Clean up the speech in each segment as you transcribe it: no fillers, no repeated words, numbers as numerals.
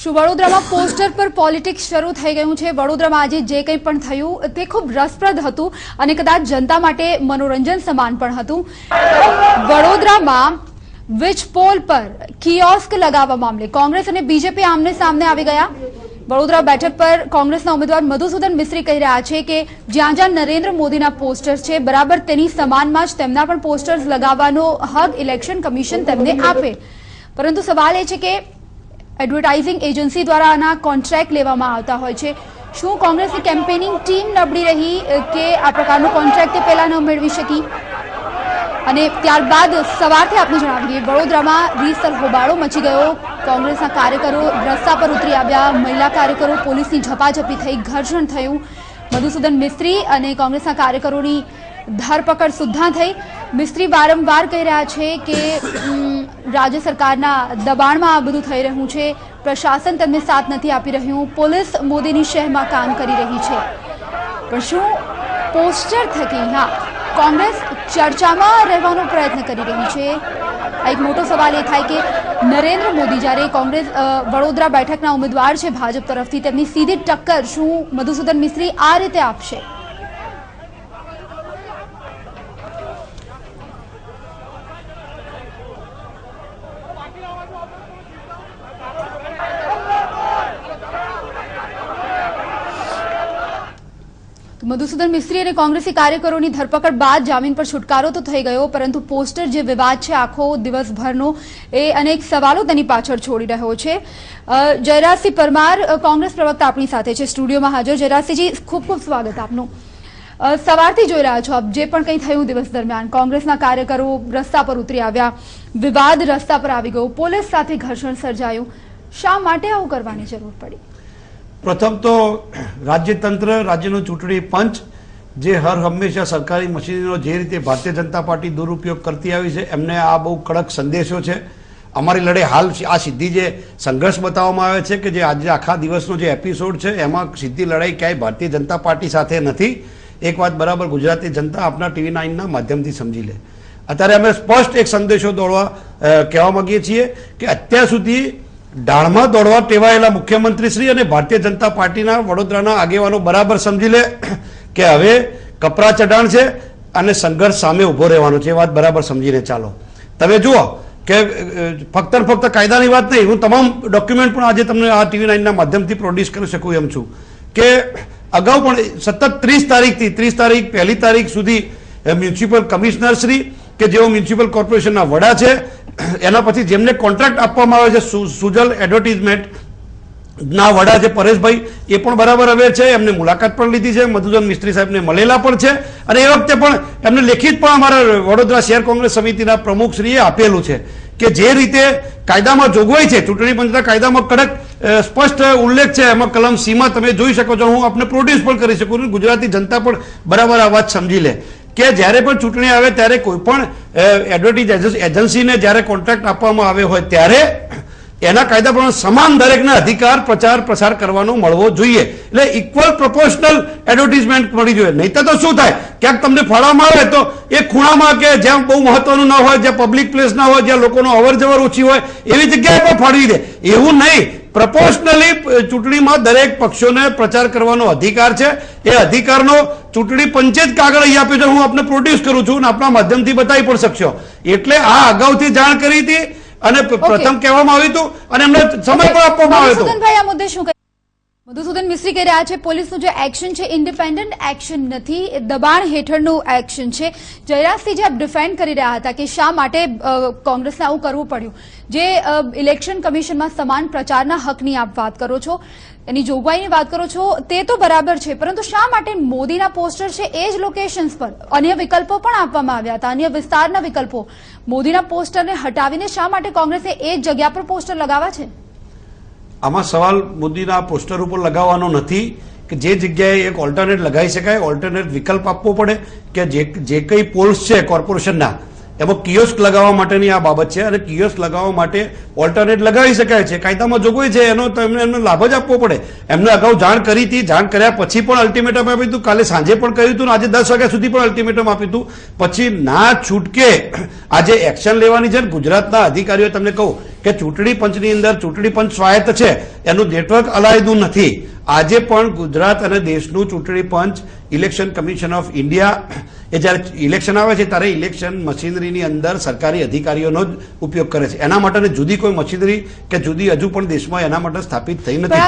શું વડોદરામાં પોસ્ટર પર પોલિટિક્સ શરૂ થઈ ગયું છે? વડોદરામાં આજે જે કંઈ પણ થયું તે ખૂબ રસપ્રદ હતું અને કદાચ જનતા માટે મનોરંજન સમાન પણ હતું. વડોદરામાં વિચ પોલ પર કિયોસ્ક લગાવવા મામલે કોંગ્રેસ અને બીજેપી આમને સામને આવી ગયા. વડોદરા બેઠક પર કોંગ્રેસના ઉમેદવાર મધુસૂદન મિસ્ત્રી કહી રહ્યા છે કે જ્યાં જ્યાં નરેન્દ્ર મોદીના પોસ્ટર્સ છે બરાબર તેની સમાનમાં જ તેમના પણ પોસ્ટર્સ લગાવવાનો હક ઇલેક્શન કમિશન તેમને આપે. પરંતુ સવાલ એ છે કે એડવર્ટાઇઝિંગ એજન્સી દ્વારા આના કોન્ટ્રાક્ટ લેવામાં આવતા હોય છે. શું કોંગ્રેસની કેમ્પેનિંગ ટીમ નબળી રહી કે આ પ્રકારનો કોન્ટ્રાક્ટ તે પહેલા ન મેળવી શકી? અને ત્યારબાદ સવારથી આપને જણાવી દઈએ, વડોદરામાં રીતસર હોબાળો મચી ગયો. કોંગ્રેસના કાર્યકરો રસ્તા પર ઉતરી આવ્યા, મહિલા કાર્યકરો પોલીસની ઝપાઝપી થઈ, ઘર્ષણ થયું. મધુસૂદન મિસ્ત્રી અને કોંગ્રેસના કાર્યકરોની ધરપકડ સુદ્ધા થઈ. મિસ્ત્રી વારંવાર કહી રહ્યા છે કે રાજ્ય સરકારના દબાણમાં આ બધું થઈ રહ્યું છે, પ્રશાસન તેમને સાથ નથી આપી રહ્યું, પોલીસ મોદીની શહેરમાં કામ કરી રહી છે. પણ શું પોસ્ટર થકી કોંગ્રેસ ચર્ચામાં રહેવાનો પ્રયત્ન કરી રહી છે? એક મોટો સવાલ એ થાય કે નરેન્દ્ર મોદી જ્યારે કોંગ્રેસ વડોદરા બેઠકના ઉમેદવાર છે ભાજપ તરફથી, તેમની સીધી ટક્કર શું મધુસૂદન મિસ્ત્રી આ રીતે આપશે? મધુસૂદન મિસ્ત્રી અને કોંગ્રેસી કાર્યકરોની ધરપકડ બાદ જામીન પર છુટકારો તો થઈ ગયો, પરંતુ પોસ્ટર જે વિવાદ છે આખો દિવસભરનો એ અનેક સવાલો તેની પાછળ છોડી રહ્યો છે. જયરાજસિંહ પરમાર કોંગ્રેસ પ્રવક્તા આપણી સાથે છે સ્ટુડિયોમાં હાજર. જયરાજસિંહજી, ખૂબ ખૂબ સ્વાગત આપનું. સવારથી જોઈ રહ્યા છો આપ જે પણ કંઈ થયું દિવસ દરમિયાન, કોંગ્રેસના કાર્યકરો રસ્તા પર ઉતરી આવ્યા, વિવાદ રસ્તા પર આવી ગયો, પોલીસ સાથે ઘર્ષણ સર્જાયું. શા માટે આવું કરવાની જરૂર પડી? પ્રથમ તો રાજ્યતંત્ર, રાજ્યનો ચૂંટણી પંચ જે હર હંમેશા સરકારી મશીનરીનો જે રીતે ભારતીય જનતા પાર્ટી દુરુપયોગ કરતી આવી છે, એમને આ બહુ કડક સંદેશો છે. અમારી લડાઈ હાલ આ સીધી જે સંઘર્ષ બતાવવામાં આવે છે કે જે આજે આખા દિવસનો જે એપિસોડ છે એમાં સીધી લડાઈ ક્યાંય ભારતીય જનતા પાર્ટી સાથે નથી. એક વાત બરાબર ગુજરાતી જનતા આપના TV 9ના માધ્યમથી સમજી લે. અત્યારે અમે સ્પષ્ટ એક સંદેશો કહેવા માંગીએ છીએ કે અત્યાર સુધી ડાળમાં દોડવા ટેવાયેલા મુખ્યમંત્રી શ્રી અને ભારતીય જનતા પાર્ટીના વડોદરાના આગેવાનો બરાબર સમજી લે કે હવે કપરા ચઢાણ છે અને સંઘર્ષ સામે ઉભો રહેવાનો છે. એ વાત બરાબર સમજીને ચાલો. તમે જુઓ કે ફક્ત ને ફક્ત કાયદાની વાત નહીં, હું તમામ ડોક્યુમેન્ટ પણ આજે તમને આ TV 9ના માધ્યમથી પ્રોડ્યુસ કરી શકું એમ છું કે અગાઉ પણ સતત 30 તારીખ પહેલી તારીખ સુધી મ્યુનિસિપલ કમિશનર શ્રી કે જેઓ મ્યુનિસિપલ કોર્પોરેશનના વડા છે, એના પછી જેમને કોન્ટ્રાક્ટ આપવામાં આવે છે સુજલ એડવર્ટાઇઝમેન્ટ ના વડા છે પરેશભાઈ, એ પણ બરાબર અવેર છે. એમને મુલાકાત પણ લીધી છે, મધુસૂદન મિસ્ત્રી સાહેબને મળેલા પણ છે અને એ વખતે પણ એમને લેખિત પણ અમારા વડોદરા શહેર કોંગ્રેસ સમિતિના પ્રમુખશ્રીએ આપેલું છે કે જે રીતે કાયદામાં જોગવાઈ છે, ચૂંટણી પંચના કાયદામાં કડક સ્પષ્ટ ઉલ્લેખ છે, એમાં કલમ C માં તમે જોઈ શકો છો, હું આપને પ્રોડ્યુસ પણ કરી શકું છું. ગુજરાતી જનતા પણ બરાબર આ વાત સમજી લે કે જ્યારે પણ ચૂંટણી આવે ત્યારે કોઈ પણ એડવર્ટાઇઝ એજન્સીને જ્યારે કોન્ટ્રાક્ટ આપવામાં આવે હોય ત્યારે એના કાયદા પ્રમાણે સમાન દરેકને અધિકાર પ્રચાર પ્રસાર કરવાનો મળવો જોઈએ. એટલે ઇક્વલ પ્રોપોર્શનલ એડવર્ટાઇઝમેન્ટ મળી જોઈએ. નહીં તો શું થાય, ક્યાંક તમને ફાળવામાં આવે તો એ ખૂણામાં કે જ્યાં બહુ મહત્વનું ના હોય, જ્યાં પબ્લિક પ્લેસ ના હોય, જ્યાં લોકોનો અવર જવર ઓછી હોય એવી જગ્યાએ પણ ફાળવી દે. એવું નહીં, પ્રપોર્શનલી ચૂંટણીમાં દરેક પક્ષોને પ્રચાર કરવાનો અધિકાર છે. એ અધિકારનો ચૂંટણી પંચે જ કાગળ અહીં આપ્યો છે, હું આપને પ્રોડ્યુસ કરું છું અને આપણા માધ્યમથી બતાવી પણ શકશો. એટલે આ અગાઉથી જાણ કરી હતી અને પ્રથમ કહેવામાં આવ્યું હતું અને એમને સમય પણ આપવામાં આવ્યો હતો. મધુસૂદનભાઈ, આ મુદ્દે શું કહે? મધુસૂદન મિસ્ત્રી કહી રહ્યા છે પોલીસનું જે એક્શન છે ઇન્ડિપેન્ડન્ટ એક્શન નથી, દબાણ હેઠળનું એક્શન છે. જયરાજસિંહ, જે આપ ડિફેન્ડ કરી રહ્યા હતા કે શા માટે કોંગ્રેસને આવું કરવું પડ્યું, જે ઇલેક્શન કમિશનમાં સમાન પ્રચારના હકની આપ વાત કરો છો, એની જોગવાઈની વાત કરો છો, તે તો બરાબર છે, પરંતુ શા માટે મોદીના પોસ્ટર છે એ જ લોકેશન્સ પર અન્ય વિકલ્પો પણ આપવામાં આવ્યા હતા, અન્ય વિસ્તારના વિકલ્પો, મોદીના પોસ્ટરને હટાવીને શા માટે કોંગ્રેસે એ જ જગ્યા પર પોસ્ટર લગાવવા છે? આમાં સવાલ મોદીના પોસ્ટર ઉપર લગાવવાનો નથી કે જે જગ્યાએ એક ઓલ્ટરનેટ લગાવી શકાય, ઓલ્ટરનેટ વિકલ્પ આપવો પડે કે જે કંઈ પોલ્સ છે કોર્પોરેશનના એમાં કિયોસ્ક લગાવવા માટેની આ બાબત છે અને કિયોસ્ક લગાવવા માટે ઓલ્ટરનેટ લગાવી શકાય છે. કાયદામાં જોગવાઈ છે, એનો એમને લાભ જ આપવો પડે. એમને અગાઉ જાણ કરી હતી, જાણ કર્યા પછી પણ અલ્ટિમેટમ આપ્યું હતું, કાલે સાંજે પણ કહ્યું હતું, આજે 10 વાગ્યા સુધી પણ અલ્ટિમેટમ આપ્યું હતું. પછી ના છૂટકે આજે એક્શન લેવાની છે. ગુજરાતના અધિકારીઓ તમને કહું કે ચૂંટણી પંચની અંદર ચૂંટણી પંચ સ્વાયત્ત છે, એનું નેટવર્ક અલાયદું નથી. આજે પણ ગુજરાત અને દેશનું ચૂંટણી પંચ ઇલેક્શન કમિશન ઓફ ઇન્ડિયા એ જ્યારે ઇલેક્શન આવે છે ત્યારે ઇલેક્શન મશીનરીની અંદર સરકારી અધિકારીઓનો જ ઉપયોગ કરે છે. એના માટે જુદી કોઈ મશીનરી કે જુદી હજુ પણ દેશમાં એના માટે સ્થાપિત થઈ નથી.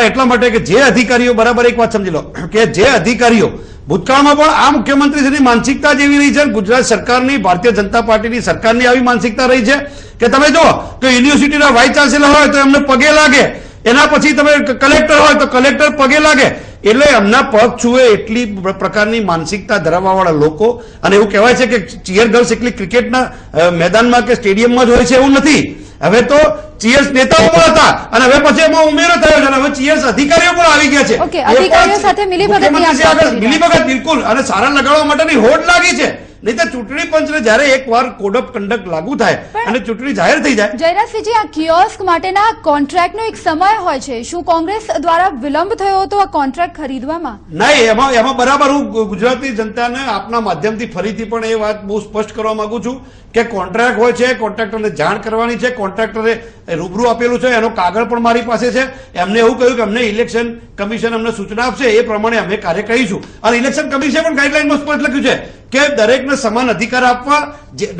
એટલા માટે કે જે અધિકારીઓ, બરાબર એક વાત સમજી લો કે જે અધિકારીઓ ભૂતકાળમાં પણ આ મુખ્યમંત્રીશ્રીની માનસિકતા જેવી રહી છે, ગુજરાત સરકારની, ભારતીય જનતા પાર્ટીની સરકારની આવી માનસિકતા રહી છે કે તમે જો તો યુનિવર્સિટીના વાઇસ ચાન્સેલર હોય તો એમને પગે લાગે, એના પછી તમે કલેક્ટર હોય તો કલેક્ટર પગે લાગે. એટલે એમના પગ છુએ એટલી પ્રકારની માનસિકતા ધરાવવાવાળા લોકો. અને એવું કહેવાય છે કે ચીયર ગર્લ્સ એકલી ક્રિકેટના મેદાનમાં કે સ્ટેડિયમમાં જ હોય છે, એવું નથી. હવે તો ચીયર્સ નેતાઓ પણ હતા અને હવે પછી એમાં ઉમેરો થયો છે, હવે ચીયર્સ અધિકારીઓ પણ આવી ગયા છે. અધિકારીઓ સાથે મિલીભગત બિલકુલ, અને સારા લગાડવા માટેની હોડ લાગી છે. નહીં તો ચૂંટણી પંચને જ્યારે એકવાર કોડ ઓફ કન્ડક્ટ લાગુ થાય અને ચૂંટણી જાહેર થઈ જાય. જયરાજસિંહજી, આ કિયોસ્ક માટેના કોન્ટ્રાક્ટનો એક સમય હોય છે, શું કોંગ્રેસ દ્વારા વિલંબ થયો હતો આ કોન્ટ્રાક્ટ ખરીદવામાં? નહીં, એમાં બરાબર હું ગુજરાતની જનતાને આપના માધ્યમથી ફરીથી પણ એ વાત બહુ સ્પષ્ટ કરવા માંગુ છું કે કોન્ટ્રાક્ટ હોય છે, કોન્ટ્રાક્ટરને જાણ કરવાની છે. કોન્ટ્રાક્ટરે રૂબરૂ આપેલું છે, એનો કાગળ પણ મારી પાસે છે. એમને એવું કહ્યું કે અમને ઇલેક્શન કમિશન અમને સૂચના આપશે, એ પ્રમાણે અમે કાર્ય કરીશું. અને ઇલેક્શન કમિશને પણ ગાઈડલાઈનમાં સ્પષ્ટ લખ્યું છે કે દરેકને સમાન અધિકાર આપવા.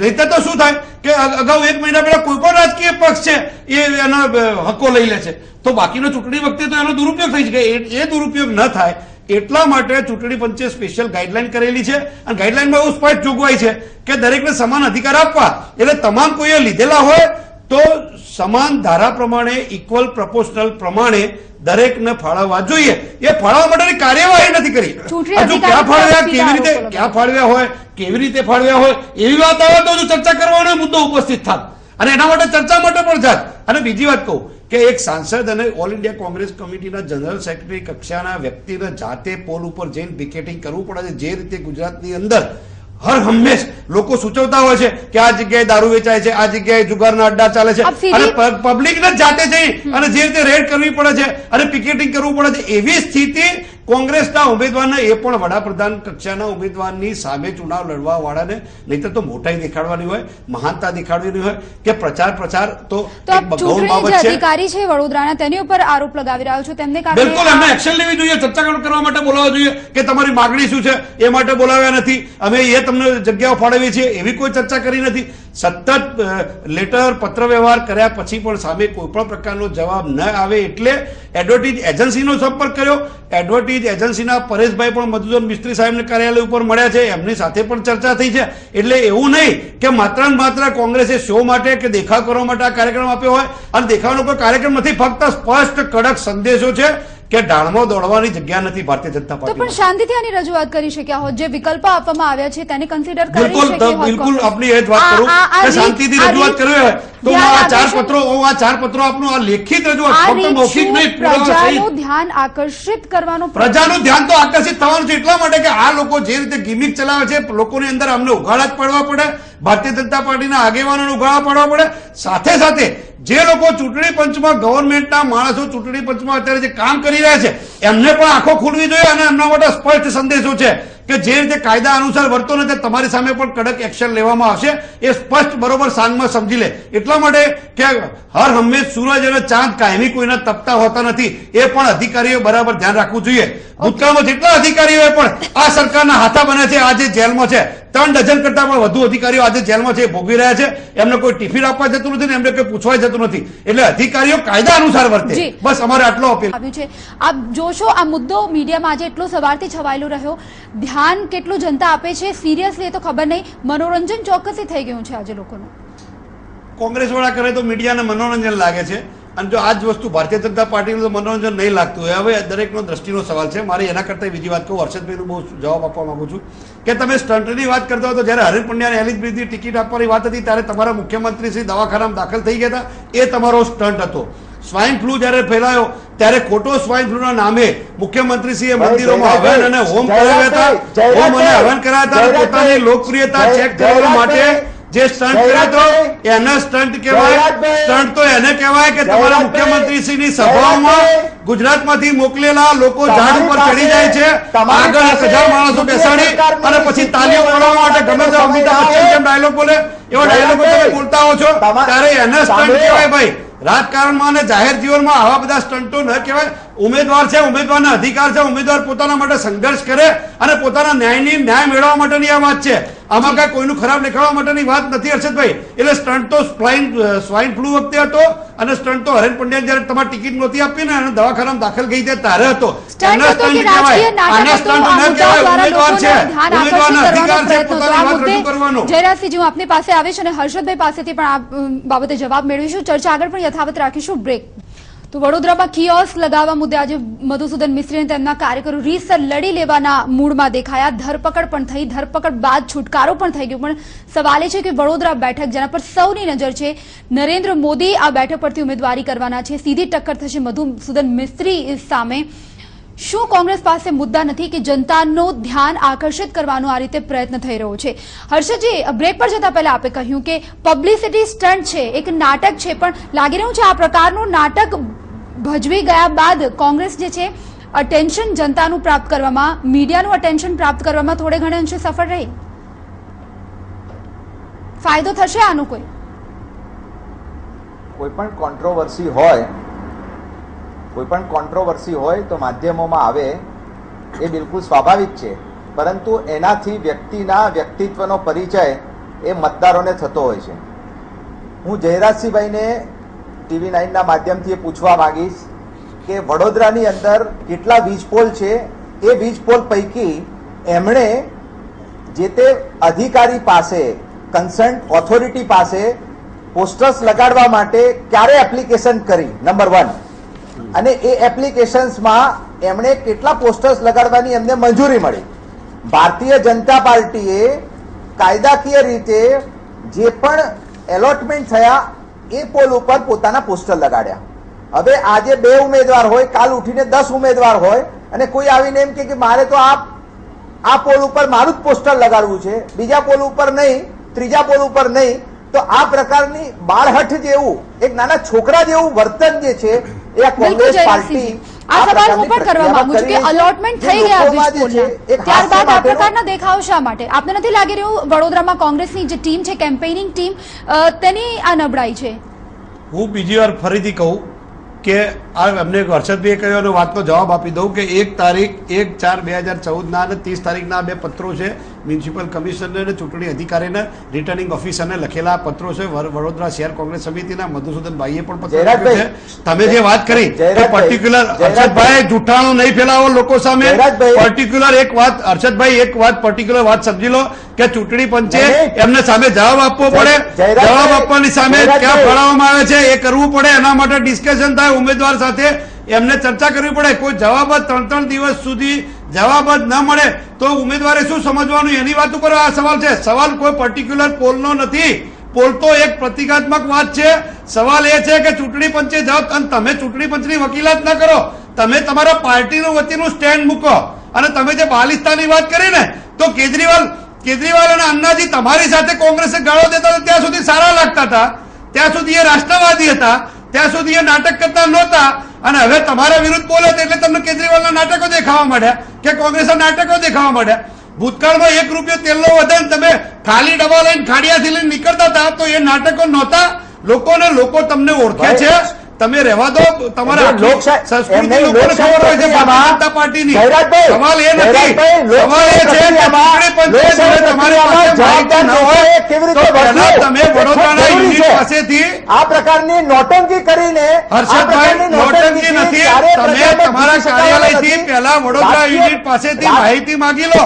રીતે તો શું થાય કે અગાઉ 1 મહિના પહેલા કોઈ પણ રાજકીય પક્ષ છે એ એના હક્કો લઈ લે છે, તો બાકીનો ચૂંટણી વખતે તો એનો દુરુપયોગ થઈ શકે. એ દુરુપયોગ ન થાય એટલા માટે ચૂંટણી પંચે સ્પેશિયલ ગાઈડલાઈન કરેલી છે. અને ગાઈડલાઈનમાં એવું સ્પષ્ટ જોગવાઈ છે કે દરેકને સમાન અધિકાર આપવા. એટલે તમામ કોઈએ લીધેલા હોય તો સમાન ધારા પ્રમાણે, ઇક્વલ પ્રપોર્શનલ પ્રમાણે દરેકને ફાળવવા જોઈએ. એ ફાળવવા માટેની કાર્યવાહી નથી કરી. હજુ ક્યાં ફાળવ્યા, કેવી રીતે ક્યાં ફાળવ્યા હોય, કેવી રીતે ફાળવ્યા હોય, એવી વાત આવે તો હજુ ચર્ચા કરવાનો મુદ્દો ઉપસ્થિત થાત અને એના માટે ચર્ચા માટે પણ જાત. અને બીજી વાત કહું કે એક સાંસદ અને ઓલ ઇન્ડિયા કોંગ્રેસ કમિટીના જનરલ સેક્રેટરી કક્ષાના વ્યક્તિને જાતે પોલ ઉપર જઈને પિકેટિંગ કરવું પડે છે. જે રીતે ગુજરાતની અંદર હર હંમેશ લોકો સૂચવતા હોય છે કે આ જગ્યાએ દારૂ વેચાય છે, આ જગ્યાએ જુગારના અડ્ડા ચાલે છે, અને પબ્લિકને જાતે જઈ અને જે રીતે રેડ કરવી પડે છે અને પિકેટિંગ કરવું પડે છે, એવી સ્થિતિ કોંગ્રેસના ઉમેદવારને, એ પણ વડાપ્રધાન કક્ષાના ઉમેદવારની સામે ચુનાવ લડવા વાળાને નહીતર તો મોટાઈ દેખાડવાની હોય, મહાનતા દેખાડવાની હોય કે પ્રચાર તો એક બગૌણ બાબત છે. અધિકારી છે વડોદરાના, તેની ઉપર આરોપ લગાવી રહ્યો છો, તેમને બિલકુલ એમને એક્શન લેવી જોઈએ, ચર્ચા કરવા માટે બોલાવવા જોઈએ કે તમારી માગણી શું છે, એ માટે બોલાવ્યા નથી. અમે એ તમને જગ્યાઓ ફાળવીએ છીએ એવી કોઈ ચર્ચા કરી નથી. સતત લેટર, પત્ર વ્યવહાર કર્યા પછી પણ સામે કોઈ પણ પ્રકારનો જવાબ ન આવે એટલે એડવર્ટીઝ એજન્સીનો સંપર્ક કર્યો. એડવર્ટીઝ એજન્સીના પરેશભાઈ પણ મધુસૂદન મિસ્ત્રી સાહેબને કાર્યાલય ઉપર મળ્યા છે, એમની સાથે પણ ચર્ચા થઈ છે. એટલે એવું નહીં કે માત્ર ને માત્ર કોંગ્રેસે શો માટે કે દેખાવ કરવા માટે આ કાર્યક્રમ આપ્યો હોય, અને દેખાવનો કોઈ કાર્યક્રમ નથી, ફક્ત સ્પષ્ટ કડક સંદેશો છે કે ડાળમાં દોડવાની જગ્યા નથી ભારતીય જનતા પાર્ટી. તો પણ શાંતિથી આની રજૂઆત કરી શક્યા હોત, જે વિકલ્પો આપવામાં આવ્યા છે તેને કન્સિડર કરી શક્યા હોત. બિલકુલ આપની એ જ વાત કરું કે શાંતિથી રજૂઆત કરવી હોય તો આ ચાર પત્રો આપનું આ લેખિત રજૂઆત, ફક્ત મૌખિક નહીં, પ્રજાનું ધ્યાન આકર્ષિત કરવાનું, પ્રજાનું ધ્યાન તો આકર્ષિત થવાનું છે એટલા માટે કે આ લોકો જે રીતે ગિમિક ચલાવે છે, લોકોની અંદર અમને ઉઘાડા જ પાડવા પડે, ભારતીય જનતા પાર્ટીના આગેવાનોને ઉઘાડા પાડવા પડે. સાથે સાથે જે લોકો ચૂંટણી પંચમાં, ગવર્મેન્ટના માણસો ચૂંટણી પંચમાં અત્યારે જે કામ કરી રહ્યા છે એમને પણ આંખો ખુલવી જોઈએ. અને એમના માટે સ્પષ્ટ સંદેશો છે કે જે રીતે કાયદા અનુસાર વર્તો ને તમારી સામે પણ કડક એક્શન લેવામાં આવશે, એ સ્પષ્ટ બરોબર સાંજમાં સમજી લે. એટલા માટે કે હર હંમેશ સૂરજ અને ચાંદ કાયમી કોઈના તપતા હોતા નથી, એ પણ અધિકારીઓ બરાબર ધ્યાન રાખવું જોઈએ. ભૂતકાળમાં જેટલા અધિકારીઓએ પણ આ સરકારના હાથા બન્યા છે, આજે જેલમાં છે, 3 ડઝન કરતા પણ વધુ અધિકારીઓ આજે જેલમાં છે, ભોગવી રહ્યા છે. એમને કોઈ ટિફિન આપવા જતું નથી ને એમને કોઈ પૂછવા જતું નથી. એટલે અધિકારીઓ કાયદા અનુસાર વર્તે, બસ અમારે આટલો અપીલ છે. આપ જોશો આ મુદ્દો મીડિયામાં આજે એટલો સવારથી છવાયેલો રહ્યો, ધ્યાન કેટલું જનતા આપે છે સિરિયસલી તો ખબર નહીં, મનોરંજન ચોક્કસથી થઈ ગયું છે આજે લોકોનું. કોંગ્રેસ વાળા કરે તો મીડિયાને મનોરંજન લાગે છે, અને જો આ જ વસ્તુ ભારતીય જનતા પાર્ટીનું તો મનોરંજન નહીં લાગતું હોય. હવે દરેકનો દ્રષ્ટિનો સવાલ છે. મારે એના કરતા બીજી વાત કહું, હર્ષદભાઈનું બહુ જવાબ આપવા માંગુ છું કે તમે સ્ટન્ટની વાત કરતા હોય તો જયારે હરીશ પંડ્યાને એલિઝબેથની ટિકિટ આપવાની વાત હતી ત્યારે તમારા મુખ્યમંત્રી શ્રી દવાખાનામાં દાખલ થઈ ગયા હતા, એ તમારો સ્ટન્ટ હતો. સ્વાઇન ફ્લૂ જયારે ફેલાયો ત્યારે ખોટો સ્વાઇન ફ્લૂના નામે મુખ્યમંત્રીશ્રીએ મંદિરોમાં હવન અને હોમ કરાવ્યા હતા, હોમ અને હવન કરાયા હતા. પોતાની લોકપ્રિયતા ચેક કરવા માટે જે સ્ટન્ટ કર્યો તો એને સ્ટન્ટ કહેવાય. સ્ટન્ટ તો એને કહેવાય કે તમારા મુખ્યમંત્રીશ્રીની સભાઓમાં ગુજરાતમાંથી મોકલેલા લોકો ઝાડ ઉપર ચડી જાય છે, આગળ 1000 માણસો બેસાડી અને પછી તાલીઓ પાડવા માટે ગમે તે અમિતાભ બચ્ચન જેમ ડાયલોગ બોલે એવા ડાયલોગો તમે બોલતા હો છો, ત્યારે એને સ્ટન્ટ કહેવાય. ભાઈ, રાજકારણમાં અને જાહેર જીવનમાં આવા બધા સ્ટન્ટો ન કહેવાય. ઉમેદવાર છે, ઉમેદવારનો અધિકાર છે, ઉમેદવાર પોતાના માટે સંઘર્ષ કરે અને પોતાના ન્યાય મેળવવા માટેની આ વાત છે. આમાં કઈ કોઈનું ખરાબ દેખાડવા માટેની વાત નથી હર્ષદભાઈ. એટલે સ્ટન્ટ તો સ્વાઇન ફ્લુ વખતે હતો અને સ્ટન્ટ તો હરેન પંડ્યા જયારે તમારી ટિકિટ નહોતી આપી ને અને દવાખાનામાં દાખલ થઈ જાય ત્યારે હતો. એને સ્ટન્ટ કહેવાય, આને સ્ટન્ટ ન કહેવાય. ઉમેદવાર છે, ઉમેદવારનો અધિકાર છે પોતાની વાત રજૂ કરવાનો. જયરાજસિંહજી, હું આપની પાસે આવીશ અને હર્ષદભાઈ પાસેથી પણ આ બાબતે જવાબ મેળવીશું. ચર્ચા આગળ પણ યથાવત રાખીશું. બ્રેક. તો વડોદરામાં કિયોસ્ક લગાવવા મુદ્દે આજે મધુસૂદન મિસ્ત્રી અને તેમના કાર્યકરો રીતસર લડી લેવાના મૂડમાં દેખાયા. ધરપકડ પણ થઈ, ધરપકડ બાદ છુટકારો પણ થઈ ગયો. પણ સવાલ એ છે કે વડોદરા બેઠક જેના પર સૌની નજર છે, નરેન્દ્ર મોદી આ બેઠક પરથી ઉમેદવારી કરવાના છે, સીધી ટક્કર થશે મધુસૂદન મિસ્ત્રી સામે. શું કોંગ્રેસ પાસે મુદ્દા નથી કે જનતાનું ધ્યાન આકર્ષિત કરવાનો આ રીતે પ્રયત્ન થઈ રહ્યો છે? હર્ષદજી, બ્રેક પર જતા પહેલા આપે કહ્યું કે પબ્લિસિટી સ્ટન્ટ છે, એક નાટક છે, પણ લાગી રહ્યું છે આ પ્રકારનું નાટક ભજવી ગયા બાદ કોંગ્રેસ જે છે અટેન્શન જનતાનું પ્રાપ્ત કરવામાં, મીડિયાનું અટેન્શન પ્રાપ્ત કરવામાં થોડે ઘણે અંશે સફળ રહી. ફાયદો થશે આનો? કોઈ પણ કોન્ટ્રોવર્સી હોય તો માધ્યમોમાં આવે એ બિલકુલ સ્વાભાવિક છે, પરંતુ એનાથી વ્યક્તિના વ્યક્તિત્વનો પરિચય એ મતદારોને થતો હોય છે. હું જયરાજસિંહભાઈને TV9 ના માધ્યમથી પૂછવા માંગીશ કે વડોદરાની અંદર કેટલા વીજપોલ છે, એ વીજપોલ પૈકી એમણે જે તે અધિકારી પાસે, કન્સર્ન ઓથોરિટી પાસે પોસ્ટર્સ લગાડવા માટે ક્યારે એપ્લિકેશન કરી, નંબર 1. અને એ એપ્લિકેશન્સમાં એમણે કેટલા પોસ્ટર્સ લગાડવાની એમને મંજૂરી મળી. ભારતીય જનતા પાર્ટીએ કાયદાકીય રીતે જે પણ એલોટમેન્ટ થયા એ પોલ ઉપર પોતાના પોસ્ટર લગાડ્યા. હવે આજે 2 ઉમેદવાર હોય, કાલ ઉઠીને 10 ઉમેદવાર હોય અને કોઈ આવીને એમ કે મારે તો આ પોલ ઉપર મારું જ પોસ્ટર લગાડવું છે, બીજા પોલ ઉપર નહીં, ત્રીજા પોલ ઉપર નહીં, તો આ પ્રકારની બાળહઠ જેવું, એક નાના છોકરા જેવું વર્તન જે છે એ આ કોંગ્રેસ પાર્ટી આ સવાલ હું પણ કરવા માંગુ છું કે અલોટમેન્ટ થઈ ગયા વીજપોલના, ત્યારબાદ આ પ્રકારના દેખાવ શા માટે? આપને નથી લાગી રહ્યું વડોદરામાં કોંગ્રેસની જે ટીમ છે, કેમ્પેનિંગ ટીમ, તેની આ નબળાઈ છે? હું બીજી વાર ફરીથી કહું કે આ અમને હર્ષદભાઈએ કહ્યું અને વાતનો જવાબ આપી દઉં કે 1 તારીખ 1/4/2014 અને 30 તારીખના 2 પત્રો છે, મ્યુનિસિપલ કમિશનર અને ચૂંટણી અધિકારીને, રિટર્નિંગ ઓફિસરને લખેલા પત્રો છે. વડોદરા શહેર કોંગ્રેસ સમિતિના મધુસૂદનભાઈએ પણ પત્ર લખ્યો છે. તમે જે વાત કરી એ પર્ટિક્યુલર, હર્ષદભાઈ જૂઠાણું નહીં ફેલાવો લોકો સામે. પર્ટિક્યુલર એક વાત, હર્ષદભાઈ એક વાત પર્ટિક્યુલર વાત સમજી લો કે ચૂંટણી પંચે એમને સામે જવાબ આપવો પડે. જવાબ આપવાની સામે ક્યાં ફાળવવામાં આવે છે એ કરવું પડે. એના માટે ડિસ્કશન થાય, ઉમેદવાર સાથે એમને ચર્ચા કરવી પડે. કોઈ જવાબ જ 3 દિવસ સુધી જવાબ જ ન મળે તો ઉમેદવારે શું સમજવાનું, એની વાત ઉપર આ સવાલ છે. સવાલ કોઈ પર્ટિક્યુલર પોલનો નથી. પોલ તો એક પ્રતિકાત્મક વાત છે. સવાલ એ છે કે ચૂંટણી પંચે જાઓ અને તમે ચૂંટણી પંચની વકીલાત ન કરો, તમે તમારા પાર્ટીનું વતીનું સ્ટેન્ડ મૂકો. અને તમે જે બાલિસ્તાની વાત કરી ને, તો કેજરીવાલ અને અન્નાજી તમારી સાથે કોંગ્રેસે ગાળો દેતા હતા ત્યાં સુધી સારા લાગતા હતા, ત્યાં સુધી એ રાષ્ટ્રવાદી હતા, ત્યાં સુધી એ નાટક કરતા નહોતા. અને હવે તમારા વિરુદ્ધ બોલે એટલે તમને કેજરીવાલના નાટકો દેખાવા માંડ્યા કે કોંગ્રેસના નાટકો દેખાવા માંડ્યા. ભૂતકાળમાં 1 રૂપિયો તેલનો વધે તમે ખાલી ડબ્બા લઈને ખાડિયાથી લઈને નીકળતા હતા તો એ નાટકો નહોતા. લોકો તમને ઓળખે છે. તમે રહેવા દો, તમારા સંસ્કૃતિ લોકોને ખબર હોય છે ભારતીય જનતા પાર્ટીની. સવાલ એ નથી, સવાલ એ છે કે ચૂંટણી પંચે તમારી પાસે માહિતી ન હોય તો પહેલા તમે વડોદરાના યુનિટ પાસેથી આ પ્રકારની નોટંકી કરીને, હર્ષદભાઈ નોટંકી નથી, તમે તમારા કાર્યાલયથી પહેલા વડોદરા યુનિટ પાસેથી માહિતી માંગી લો.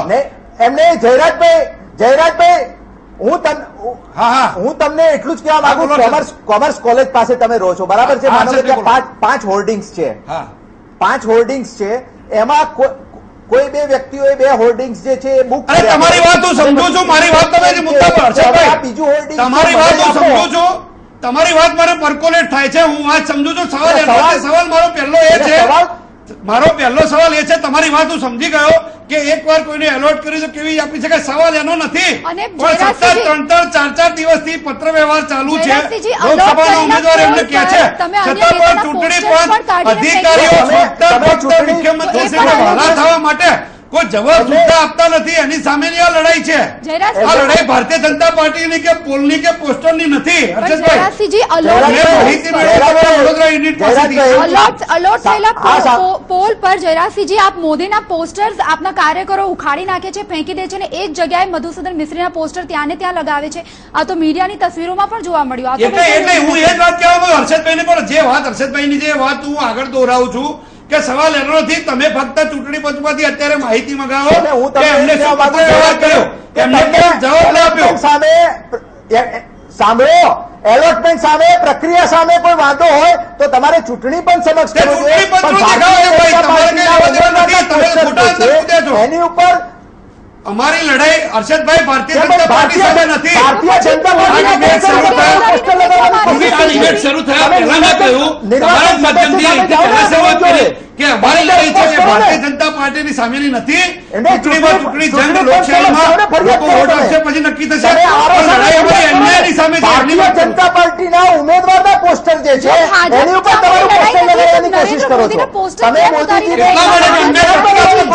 એમને જયરાજભાઈ હું તમને એટલું જ કહેવા માંગુ, કોમર્સ કોલેજ પાસે તમે રહો છો, બરાબર છે? માનો કે 5 હોર્ડિંગ્સ છે, 5 હોર્ડિંગ્સ છે, એમાં કોઈ 2 વ્યક્તિઓએ 2 હોર્ડિંગ્સ જે છે એ બુક કર્યા. તમારી વાત હું સમજુ છું, મારી વાત તમે મુદ્દા પર હર્ષદભાઈ, બીજું હોર્ડિંગ તમારી વાત હું સમજુ છું, તમારી વાત મારે પરકોલેટ થાય છે, હું વાત સમજુ છું. સવાલ મારો પહેલો એ છે, તમારી વાત હું સમજી ગયો કે એકવાર કોઈને એલોટ કર્યું તો કેવી આપી શકાય? સવાલ એનો નથી. અને પણ સતત જયરાજસિંહજી- 3-4 દિવસથી પત્ર વ્યવહાર ચાલુ છે. જયરાજસિંહજી, allot લોકસભાના કરેલા ઉમેદવાર એમને પોલ કહે પર છે તમે અન્ય છતાં પણ નેતાના ચૂંટણી posters પણ પંચ કાઢીને અધિકારીઓ ફેંકી ફક્ત મુખ્યમંત્રી શ્રીને વહાલા થવા માટે કોઈ જવાબ સુદ્ધા આપતા નથી. એની સામેની આ લડાઈ છે. જયરાજસિંહ- આ લડાઈ ભારતીય જનતા પાર્ટીની કે પોલની કે પોસ્ટરની નથી. પણ હર્ષદભાઈ, જયરાજસિંહજી, મેં માહિતી મેળવી વડોદરા યુનિટ પાસેથી. અલોટ થયેલા હા, સાહેબ. પોલ પર જયરાજસિંહજી, આપ મોદીના પોસ્ટર્સ આપના કાર્યકરો ઉખાડી નાખે છે, ફેંકી દે છે અને એક જગ્યાએ મધુસૂદન મિસ્ત્રીના પોસ્ટર ત્યાં ને ત્યાં લગાવે છે. આ તો મીડિયાની તસવીરોમાં પણ જોવા મળ્યું. આ તો એટલે હું એ જ વાત કહેવા માંગુ હર્ષદભાઈને, પણ જે વાત હર્ષદભાઈની જે વાત હું આગળ દોહરાવું છું કે સવાલ એનો નથી. તમે ફક્ત ચૂંટણી પંચમાંથી અત્યારે માહિતી મંગાવો અને હું કે તમને એમને એમ શું કહેવા પત્ર વ્યવહાર કર્યો, કે એમને તમને કેમ જવાબ ના આપ્યો. એલોટમેન્ટ સામે એલોટમેન્ટ સામે પ્રક્રિયા સામે કોઈ વાંધો હોય તો તમારે ચૂંટણી પણ સમક્ષ તે કરવું જોઈએ. ચૂંટણી પંચનો પણ દેખાવ છે ભાઈ, તમારે કઈ લેવા દેવા નથી. તમે ખોટા અંદર કૂદ્યા છો. એની ઉપર અમારી લડાઈ હર્ષદભાઈ ભારતીય કેમ જનતા પાર્ટી સાથે ભારતીય નથી. ભારતીય જનતા પાર્ટીના આ ડિબેટ શરૂ થયા- પોસ્ટર લગાવવાની આ ડિબેટ શરૂ થયા પહેલા મેં કહ્યું, તમારા જ માધ્યમથી અહીંથી પહેલા શરૂઆત કરી કે અમારી લડાઈ છે કે ભારતીય જનતા પાર્ટીની સામેની નથી. ચૂંટણીમાં ચૂંટણી જંગ લોકશાહીમાં લોકો વોટ આપશે પછી નક્કી થશે. પણ લડાઈ અમારી અન્યાયની સામે છે. એમની ભારતીય વાત જનતા પાર્ટીના ઉમેદવારના પોસ્ટર જે છે જો ભાજપ એની ઉપર સામે તમારું લડાઈ પોસ્ટર નથી, લગાવવાની નરેન્દ્ર કોશિશ કરો મોદીના છો. પોસ્ટર તમે કેમ મોદીજી ઉતારી એટલા માટે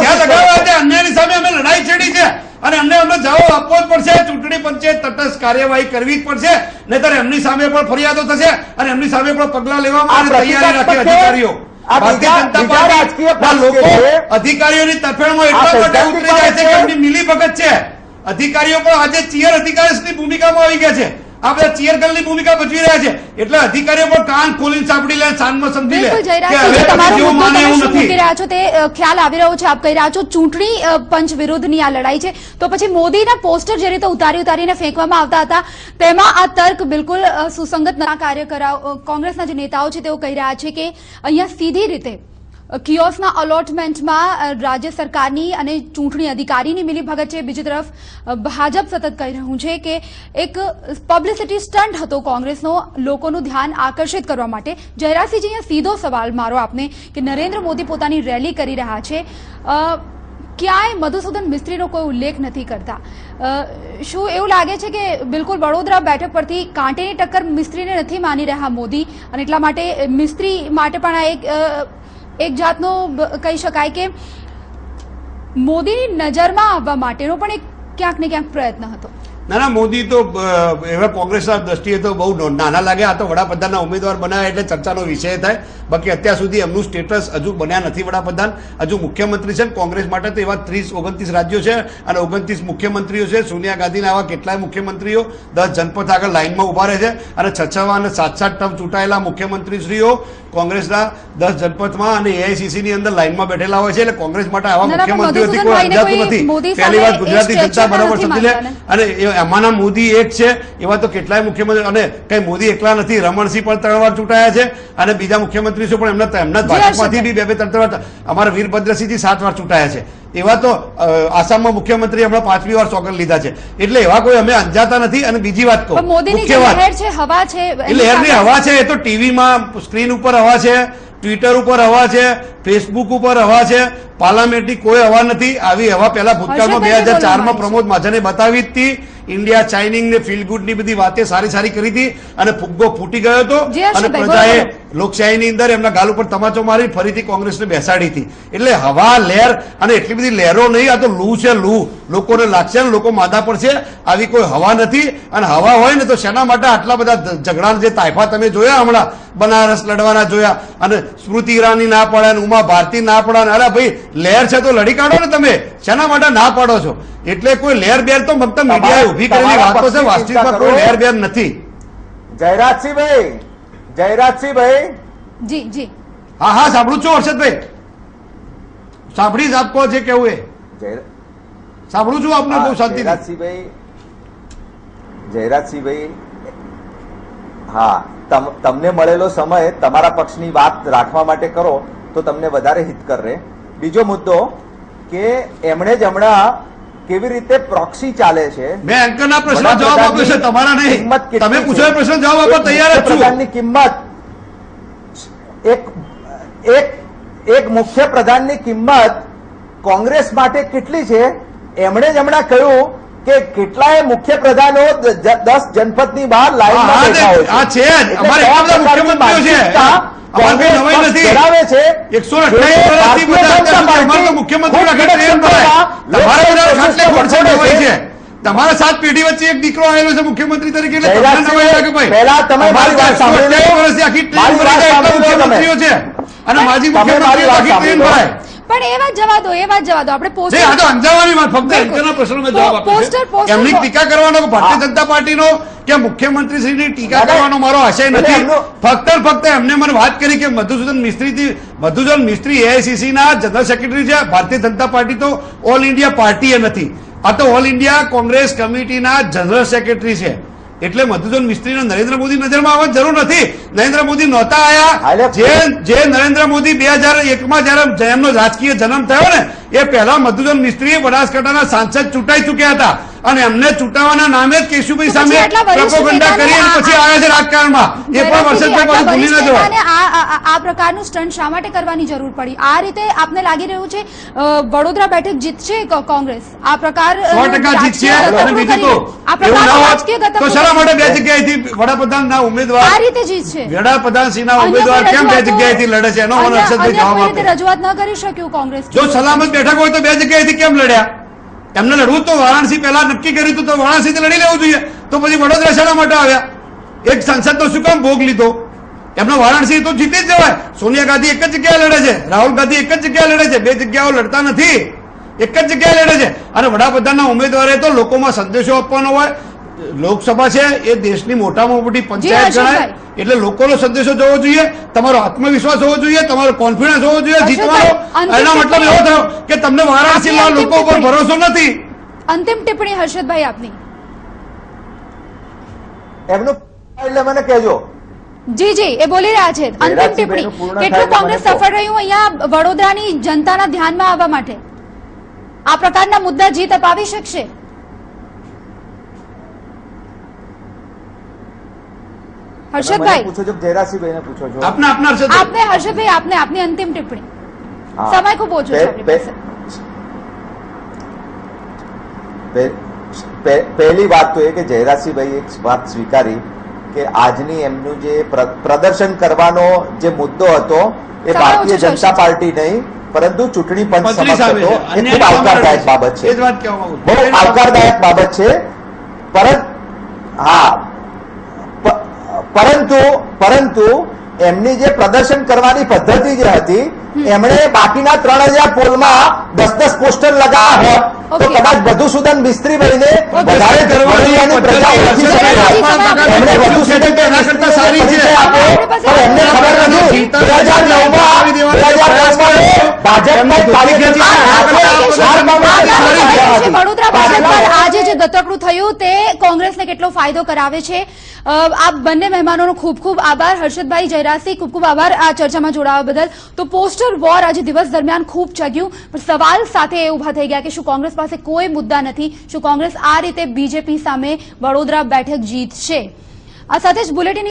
જ્યાં લગાવ્યા છે અન્યાયની સામે અમે લડાઈ છેડી છે અને અમને જવાબ આપવો જ પડશે. ચૂંટણી પંચે તટસ્થ કાર્યવાહી કરવી જ પડશે, નહીતર એમની સામે પણ ફરિયાદો થશે અને એમની સામે પણ પગલાં લેવામાં આ આવે. તૈયારી રાખે પ્રતિકાત્મક અધિકારીઓ. આ ભારતીય બીજા જનતા રાજકીય પાર્ટીના પક્ષ લોકો છે. અધિકારીઓની તરફેણમાં આ એટલા માટે સૈદ્ધાંતિક ઉતરી જાય છે કે વાત છે. એમની મિલીભગત છે. અધિકારીઓ પણ આજે ચીયર અધિકારીની ભૂમિકામાં આવી ગયા છે. આ બધા ચીયર ગર્લની ભૂમિકા ભજવી રહ્યા છે. એટલે અધિકારીઓ પણ કાન ખોલીને સાંભળી લે, સાંજમાં સમજી લે બિલકુલ કે હવે જયરાજસિંહજી, પછી તમારો જેવું મુદ્દો માને તમે એવું શું નથી. મૂકી રહ્યા છો તે ખ્યાલ આવી રહ્યો છે. આપ કહી રહ્યા છો ચૂંટણી પંચ વિરુદ્ધની આ લડાઈ છે, તો પછી મોદીના પોસ્ટર જે રીતે ઉતારીને ફેંકવામાં આવતા હતા તેમાં આ તર્ક બિલકુલ સુસંગત ના. કાર્યકરો કોંગ્રેસના જે નેતાઓ છે તેઓ કહી રહ્યા છે કે અહીંયા સીધી રીતે કિયોસ્કના અલોટમેન્ટમાં રાજ્ય સરકારની અને ચૂંટણી અધિકારીની મિલીભગત છે. બીજી તરફ ભાજપ સતત કહી રહ્યું છે કે એક પબ્લિસિટી સ્ટન્ટ હતો કોંગ્રેસનો લોકોનું ધ્યાન આકર્ષિત કરવા માટે. જયરાજસિંહજી, અહીંયા સીધો સવાલ મારો આપને કે નરેન્દ્ર મોદી પોતાની રેલી કરી રહ્યા છે, ક્યાંય મધુસૂદન મિસ્ત્રીનો કોઈ ઉલ્લેખ નથી કરતા. શું એવું લાગે છે કે બિલકુલ વડોદરા બેઠક પરથી કાંટેની ટક્કર મિસ્ત્રીને નથી માની રહ્યા મોદી અને એટલા માટે મિસ્ત્રી માટે પણ આ એક જાતનો કહી શકાય કે મોદીની નજરમાં આવવા માટેનો પણ એક ક્યાંક ને ક્યાંક પ્રયત્ન હતો? ના, મોદી તો એવા કોંગ્રેસના દ્રષ્ટિએ તો બહુ નાના લાગે. આ તો વડાપ્રધાનના ઉમેદવાર બનાવ્યા એટલે ચર્ચાનો વિષય થાય. બાકી અત્યાર સુધી એમનું સ્ટેટસ હજુ બન્યા નથી વડાપ્રધાન, હજુ મુખ્યમંત્રી છે. કોંગ્રેસ માટે તો એવા 30-29 રાજ્યો છે અને 29 મુખ્યમંત્રીઓ છે. સોનિયા ગાંધીના આવા કેટલાય મુખ્યમંત્રીઓ 10 જનપથ આગળ લાઇનમાં ઉભા રહે છે અને 6 અને 7 ટર્મ ચૂંટાયેલા મુખ્યમંત્રીશ્રીઓ કોંગ્રેસના 10 જનપથમાં અને એઆઈસીસી ની અંદર લાઇનમાં બેઠેલા હોય છે. એટલે કોંગ્રેસ માટે આવા મુખ્યમંત્રીઓથી કોઈ અંજાતું નથી. પહેલી વાત ગુજરાતી જનતા બરાબર સમજી લે. અને એમાંના મોદી એક છે. એવા તો કેટલાય મુખ્યમંત્રી, અને કઈ મોદી એકલા નથી. રમણસિંહ પણ 3 વાર ચૂંટાયા છે અને બીજા મુખ્યમંત્રીઓ પણ એમના ભાજપમાંથી બી 2-3 વાર. અમારા વીરભદ્રસિંહજી 7 વાર ચૂંટાયા છે. એવા તો આસામમાં મુખ્યમંત્રી હમણાં 5મી વાર સોગંદ લીધા છે. એટલે એવા કોઈ અમે અંજાતા નથી. અને બીજી વાત કહું, મુખ્ય વાત લહેર છે, હવા છે, લહેરની હવા છે. એ તો ટીવીમાં સ્ક્રીન ઉપર હવા છે, ટ્વિટર ઉપર હવા છે, ફેસબુક ઉપર હવા છે, પાર્લામેન્ટની કોઈ હવા નથી. આવી હવા પહેલા ભૂતકાળમાં 2004માં પ્રમોદ મહાજને બતાવી જ હતી. ઇન્ડિયા ચાઇનિંગ ને ફીલ ગુડ ની બધી વાતે સારી કરી હતી અને ફુગ્ગો ફૂટી ગયો હતો અને પ્રજાએ લોકશાહીની અંદર એમના ગાલ ઉપર તમાચો મારી ફરીથી કોંગ્રેસને બેસાડી હતી. એટલે હવા, લહેર અને એટલી બધી લહેરો નહીં. આ તો લૂ છે, લૂ. લોકોને લાગશે ને લોકો માદા પડશે. આવી કોઈ હવા નથી. અને હવા હોય ને તો શેના માટે આટલા બધા ઝઘડા જે તાઇફા તમે જોયા હમણાં બનારસ લડવાના જોયા અને સ્મૃતિ ઈરાની ના પડે, ઉમા ભારતી ના પડે. અરે ભાઈ, લહેર છે તો લડી કાઢો ને. તમે શેના માટે ના પાડો છો? એટલે કોઈ લહેર બેર તો ફક્ત મીડિયાએ ઉભી કરેલી વાતો છે. વાસ્તવિકમાં કોઈ લહેર બેર નથી. જયરાજસિંહભાઈ જી હા, સાંભળું છું હર્ષદભાઈ. સાંભળી જ આપકો છે કેવું એ સાંભળું છું આપને બહુ શાંતિ. જયરાજસિંહભાઈ, હા, તમને મળેલો સમય તમારા પક્ષની વાત રાખવા માટે કરો તો તમને વધારે હિતકર રહે. બીજો મુદ્દો કે એમણે જ હમણાં કેવી રીતે પ્રોક્સી ચાલે છે. મેં એન્કરના પ્રશ્ન જવાબ આપ્યો છે, તમારા નહીં. તમે પૂછો એ પ્રશ્ન જવાબ આપવા તૈયાર જ છું. પ્રધાનની કિંમત એક મુખ્ય પ્રધાનની કિંમત કોંગ્રેસ માટે કેટલી છે? એમણે જ હમણાં કહ્યું કે કેટલાય મુખ્ય પ્રધાનો 10 જનપદની બહાર લાઈનમાં બેઠા હોય આ છે જ. અમારે એટલા બધા મુખ્યમંત્રીઓ છે. અમારે કઈ નવાઈ નથી. ધરાવે છે 128 વર્ષથી બધા અમારે તો મુખ્યમંત્રીના ઘરે ટ્રેન ભરાય. તમારા બધા ખાટલે ખોટશે નવાઈ છે. તમારા 7 પેઢી વચ્ચે એક દીકરો આવેલો છે મુખ્યમંત્રી તરીકે, એટલે તમને નવાઈ લાગે ભાઈ. પહેલા તમે મારી વાત સાંભળી લો. 128 વર્ષથી આખી ટ્રેન ભરાય એટલા મુખ્યમંત્રીઓ છે અને માજી મુખ્યમંત્રીઓ આખી ટ્રેન ભરાય. પણ એ વાત જવા દો, એ વાત જવા દો. આપણે જે આ તો અંજાવાની વાત, ફક્ત અંજાના પ્રશ્નનો જવાબ આપો છો. એમની ટીકા કરવાનો ભારતીય જનતા પાર્ટીનો કે મુખ્યમંત્રીશ્રીની ટીકા કરવાનો મારો આશય નથી. ફક્ત ને ફક્ત એમને મને વાત કરી કે મધુસૂદન મિસ્ત્રી એઆઈસીસી ના જનરલ સેક્રેટરી છે. ભારતીય જનતા પાર્ટી તો ઓલ ઇન્ડિયા પાર્ટી નથી, આ તો ઓલ ઇન્ડિયા કોંગ્રેસ કમિટીના જનરલ સેક્રેટરી છે. એટલે મધુસૂદન મિસ્ત્રીને નરેન્દ્ર મોદી નજરમાં આવવાની જરૂર નથી. નરેન્દ્ર મોદી નહોતા આયા. જે નરેન્દ્ર મોદી 2001માં જયારે એમનો રાજકીય જન્મ થયો ને એ પહેલા મધુસૂદન મિસ્ત્રીએ બનાસકાંઠાના સાંસદ ચૂંટાઈ ચૂક્યા હતા અને એમને ચૂંટાવાના નામે જ કેશુભાઈ સામે પ્રોપોગન્ડા કરી અને પછી આવ્યા છે રાજકારણમાં. એ પણ વર્ષોથી પાછું ભૂલી ન જવાય. આ પ્રકારનું સ્ટન્ટ શા માટે કરવાની જરૂર પડી? આ રીતે આપને લાગી રહ્યું છે વડોદરા બેઠક જીતશે કોંગ્રેસ? આ પ્રકાર 100% જીતશે. અને બીજું તો એવું ના હોત તો શા માટે 2 જગ્યાએથી વડાપ્રધાનના ઉમેદવાર આ રીતે જીતશે? વડાપ્રધાનશ્રીના ઉમેદવાર કેમ 2 જગ્યાએથી લડે છે એનો મને હર્ષદભાઈ જવાબ આપે. રજૂઆત ન કરી શક્યું કોંગ્રેસ? જો સલામત બેઠક હોય તો 2 જગ્યાએથી કેમ લડ્યા? એમને લડવું તો વારાણસી પહેલા નક્કી કર્યું હતું તો વારાણસીથી લડી લેવું જોઈએ. તો પછી વડોદરા શાના માટે આવ્યા? એક સંસદનો શું કામ ભોગ લીધો? એમનો વારાણસી તો જીતી જ જવાય. સોનિયા ગાંધી એક જ જગ્યાએ લડે છે, રાહુલ ગાંધી એક જ જગ્યાએ લડે છે, 2 જગ્યાઓ લડતા નથી, એક જ જગ્યાએ લડે છે. અને વડાપ્રધાનના ઉમેદવારે તો લોકોમાં સંદેશો આપવાનો હોય. લોકસભા છે એ દેશની મોટામાં મોટી પંચાયત ગણાય, એટલે લોકોનો સંદેશો જવો જોઈએ, તમારો આત્મવિશ્વાસ હોવો જોઈએ, તમારો કોન્ફિડન્સ હોવો જોઈએ જીતવાનો. એનો મતલબ એવો થયો કે તમને વારાણસીના લોકો ઉપર ભરોસો નથી. અંતિમ ટિપ્પણી હર્ષદભાઈ આપની. એમનું એટલે મને કહેજો. જી જી, એ બોલી રહ્યા છે. અંતિમ ટિપ્પણી. કેટલું કોંગ્રેસ સફળ રહ્યું અહીંયા વડોદરાની જનતાના ધ્યાનમાં આવવા માટે? આ પ્રકારના મુદ્દા જીત અપાવી શકશે? હર્ષદભાઈ પૂછો છો, જયરાજસિંહભાઈને પૂછો છો? આપને હર્ષદભાઈ, આપને આપની અંતિમ ટિપ્પણી. સમય ખૂબ ઓછો છે આપણી પાસે. પહેલી વાત તો એ કે જયરાજસિંહભાઈ એક વાત સ્વીકારી કે આજની એમનું જે પ્રદર્શન કરવાનો જે મુદ્દો હતો એ ભારતીય જનતા પાર્ટી નહીં પરંતુ ચૂંટણી પંચ સમક્ષ હતો. એ ખૂબ આવકારદાયક બાબત છે, બહુ આવકારદાયક બાબત છે. પરંતુ એમની જે પ્રદર્શન કરવાની પદ્ધતિ જે હતી એમણે બાકીના 3000 પોલમાં 10-10 પોસ્ટર લગાવ્યા હોત તો કદાચ મધુસૂદન મિસ્ત્રીભાઈને વધારે કરવાની પ્રજા ઓળખી શકે. એમણે મધુસૂદન મિસ્ત્રીને પરિચય આપ્યો પણ એમને ખબર નથી 2009માં વડોદરા બેઠક પર આજે જે ગતકડું થયું તે કોંગ્રેસને કેટલો ફાયદો કરાવે છે? આ બંને મહેમાનોનો ખૂબ ખૂબ આભાર. હર્ષદભાઈ, જયરાજસિંહ, ખૂબ ખૂબ આભાર આ ચર્ચામાં જોડાવા બદલ. તો પોસ્ટર વોર આજે દિવસ દરમિયાન ખૂબ ચગ્યું, પણ સવાલ સાથે એ ઉભા થઈ ગયા કે શું કોંગ્રેસ પાસે કોઈ મુદ્દા નથી? શું કોંગ્રેસ આ રીતે બીજેપી સામે વડોદરા બેઠક જીતશે? આ સાથે જ બુલેટિન